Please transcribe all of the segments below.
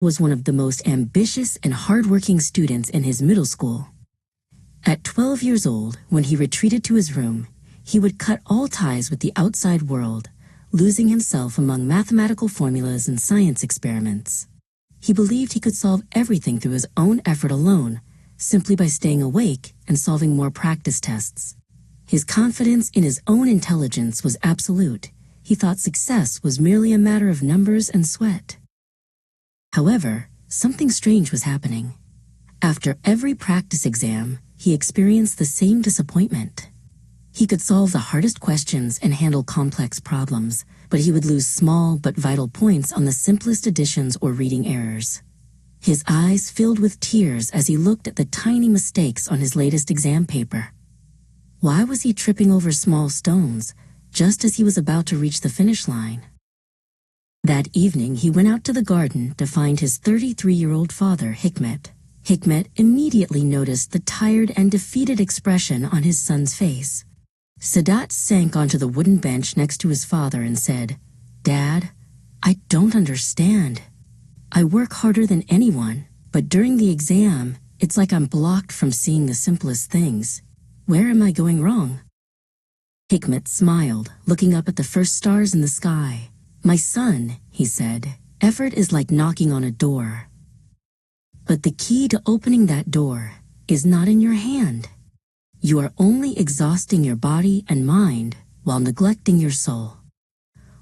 was one of the most ambitious and hardworking students in his middle school. At 12 years old, when he retreated to his room, he would cut all ties with the outside world, losing himself among mathematical formulas and science experiments. He believed he could solve everything through his own effort alone, simply by staying awake and solving more practice tests. His confidence in his own intelligence was absolute. He thought success was merely a matter of numbers and sweat. However, something strange was happening. After every practice exam, he experienced the same disappointment. He could solve the hardest questions and handle complex problems, but he would lose small but vital points on the simplest additions or reading errors. His eyes filled with tears as he looked at the tiny mistakes on his latest exam paper. Why was he tripping over small stones just as he was about to reach the finish line? That evening, he went out to the garden to find his 33-year-old father, Hikmet. Hikmet immediately noticed the tired and defeated expression on his son's face. Sadat sank onto the wooden bench next to his father and said, "Dad, I don't understand. I work harder than anyone, but during the exam, it's like I'm blocked from seeing the simplest things. Where am I going wrong?" Hikmet smiled, looking up at the first stars in the sky. "My son," he said, "effort is like knocking on a door. But the key to opening that door is not in your hand. You are only exhausting your body and mind while neglecting your soul.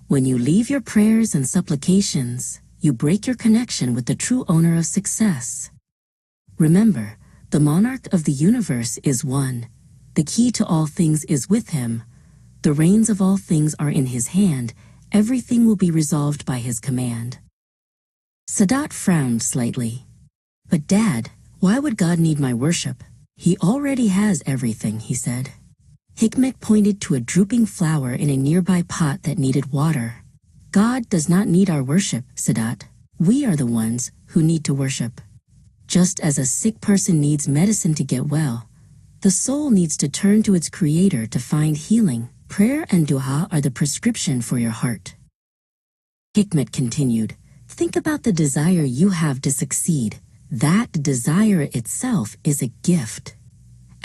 When you leave your prayers and supplications, you break your connection with the true owner of success. Remember, the monarch of the universe is one. The key to all things is with him. The reins of all things are in his hand. Everything will be resolved by his command." Sadat frowned slightly. "But Dad, why would God need my worship? He already has everything," he said. Hikmet pointed to a drooping flower in a nearby pot that needed water. "God does not need our worship, Sadat. We are the ones who need to worship. Just as a sick person needs medicine to get well, the soul needs to turn to its creator to find healing. Prayer and dua are the prescription for your heart." Hikmet continued, "Think about the desire you have to succeed. That desire itself is a gift.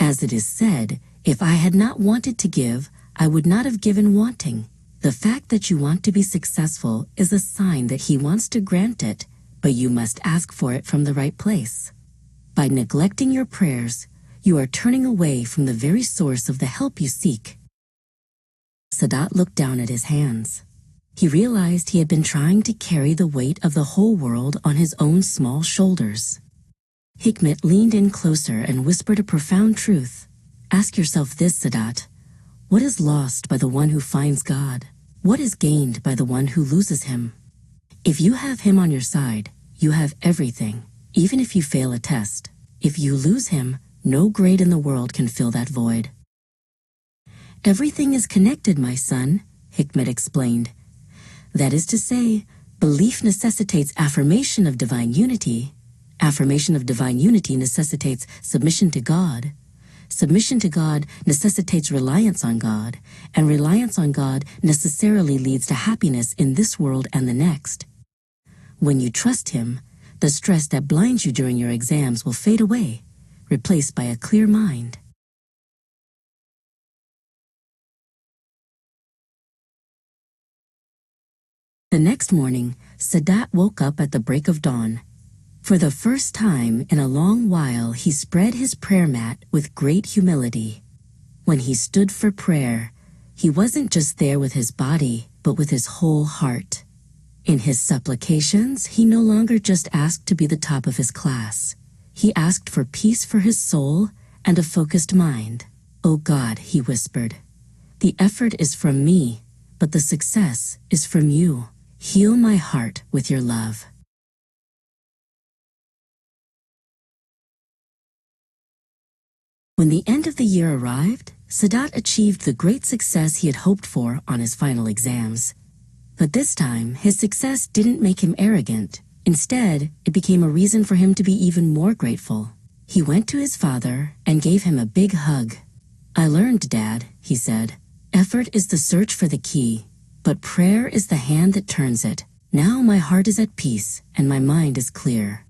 As it is said, if I had not wanted to give, I would not have given wanting. The fact that you want to be successful is a sign that he wants to grant it, but you must ask for it from the right place. By neglecting your prayers, you are turning away from the very source of the help you seek." Sadat looked down at his hands. He realized he had been trying to carry the weight of the whole world on his own small shoulders. Hikmet leaned in closer and whispered a profound truth. "Ask yourself this, Sadat. What is lost by the one who finds God? What is gained by the one who loses him? If you have him on your side, you have everything, even if you fail a test. If you lose him, no grade in the world can fill that void." "Everything is connected, my son," Hikmet explained. "That is to say, belief necessitates affirmation of divine unity. Affirmation of divine unity necessitates submission to God. Submission to God necessitates reliance on God, and reliance on God necessarily leads to happiness in this world and the next. When you trust him, the stress that blinds you during your exams will fade away, replaced by a clear mind." The next morning, Sadat woke up at the break of dawn. For the first time in a long while, he spread his prayer mat with great humility. When he stood for prayer, he wasn't just there with his body, but with his whole heart. In his supplications, he no longer just asked to be the top of his class. He asked for peace for his soul and a focused mind. "Oh God," he whispered, "the effort is from me, but the success is from you. Heal my heart with your love." When the end of the year arrived, Sadat achieved the great success he had hoped for on his final exams. But this time, his success didn't make him arrogant. Instead, it became a reason for him to be even more grateful. He went to his father and gave him a big hug. "I learned, Dad," he said, "effort is the search for the key, but prayer is the hand that turns it. Now my heart is at peace and my mind is clear.